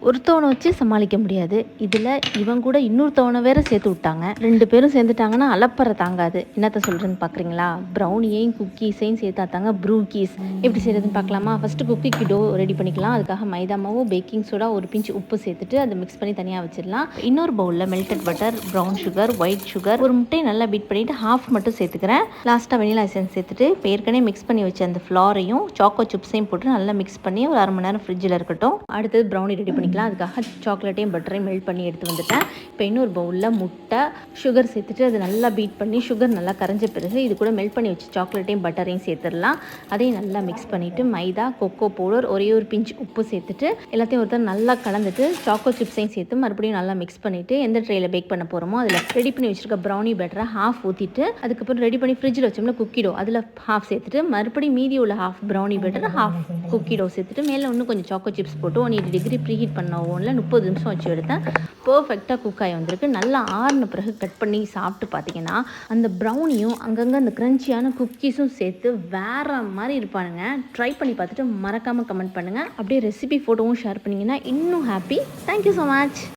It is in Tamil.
ஒருத்தவனை வச்சு சமாளிக்க முடியாது. இதில் இவன் கூட இன்னொருத்தவனை வேற சேர்த்து விட்டாங்க. 2 பேரும் சேர்ந்துட்டாங்கன்னா அலப்பறை தாங்காது. என்னத்த சொல்கிறேன்னு பார்க்குறீங்களா? ப்ரௌனியையும் குக்கீஸையும் சேர்த்தாத்தாங்க ப்ரூக்கீஸ். எப்படி செய்கிறதுன்னு பார்க்கலாமா? ஃபஸ்ட்டு குக்கிக்கு டோ ரெடி பண்ணிக்கலாம். அதுக்காக மைதா மாவு, பேக்கிங் சோடா, ஒரு பிஞ்ச் உப்பு சேர்த்துட்டு அதை மிக்ஸ் பண்ணி தனியாக வச்சிடலாம். இன்னொரு பவுலில் melted butter, brown sugar, white sugar, ஒரு முட்டையை நல்லா பீட் பண்ணிவிட்டு ஹாஃப் மட்டும் சேர்த்துக்கிறேன். லாஸ்ட்டாக வெனிலா எசன்ஸ் சேர்த்துட்டு இப்போ ஏற்கனவே மிக்ஸ் பண்ணி வச்ச அந்த ஃப்ளாரையும் சாக்கோ சிப்ஸையும் போட்டு நல்லா மிக்ஸ் பண்ணி ஒரு 1/2 மணி நேரம் ஃப்ரிட்ஜில் இருக்கட்டும். அடுத்தது ப்ரௌனி ரெடி பண்ணிக்கலாம். அதுக்காக சாக்லேட்டையும் பட்டரையும் மெல்ட் பண்ணி எடுத்து வந்துட்டேன். இப்போ இன்னொரு பவுலில் முட்டை, சுகர் சேர்த்துட்டு அதை நல்லா பீட் பண்ணி சுகர் நல்லா கரைஞ்ச பிறகு இது கூட மெல்ட் பண்ணி வச்சு சாக்லேட்டையும் பட்டரையும் சேர்த்துடலாம். அதையும் நல்லா மிக்ஸ் பண்ணிவிட்டு மைதா, கொக்கோ பவுடர், ஒரே ஒரு பிஞ்ச் உப்பு சேர்த்துட்டு எல்லாத்தையும் ஒருத்தர் நல்லா கலந்துட்டு சாக்கோ சிப்ஸையும் சேர்த்து மறுபடியும் நல்லா மிக்ஸ் பண்ணிவிட்டு எந்த ட்ரேயில் பேக் பண்ண போகிறோமோ அதில் ரெடி பண்ணி வச்சுருக்க ப்ரௌனி பேட்டரை ஹாஃப் ஊற்றிட்டு அதுக்கப்புறம் ரெடி பண்ணி ஃப்ரிட்ஜில் வச்சோம்னா குக்கிடோ அதில் ஹாஃப் சேர்த்துட்டு மறுபடியும் மீதி உள்ள ஹாஃப் ப்ரௌனி பேட்டர் ஹாஃப் குக்கிடோ சேர்த்துட்டு மேலே இன்னும் கொஞ்சம் சாக்கோ சிப்ஸ் போட்டு 180 டிகிரி ப்ரீஹீட் பண்ண ஓவனில் 30 நிமிஷம் வச்சு எடுத்தேன். பர்ஃபெக்டாக குக் ஆகி வந்திருக்கு. நல்லா ஆறின பிறகு கட் பண்ணி சாப்பிட்டு பார்த்தீங்கன்னா அந்த ப்ரௌனியும் அங்கங்கே அந்த க்ரன்ச்சியான குக்கீஸும் சேர்த்து வேறு மாதிரி இருப்பானுங்க. ட்ரை பண்ணி பார்த்துட்டு மறக்காமல் கமெண்ட் பண்ணுங்கள். அப்படியே ரெசிபி ஃபோட்டோவும் ஷேர் பண்ணிங்கன்னா இன்னும் ஹாப்பி. Thank you so much.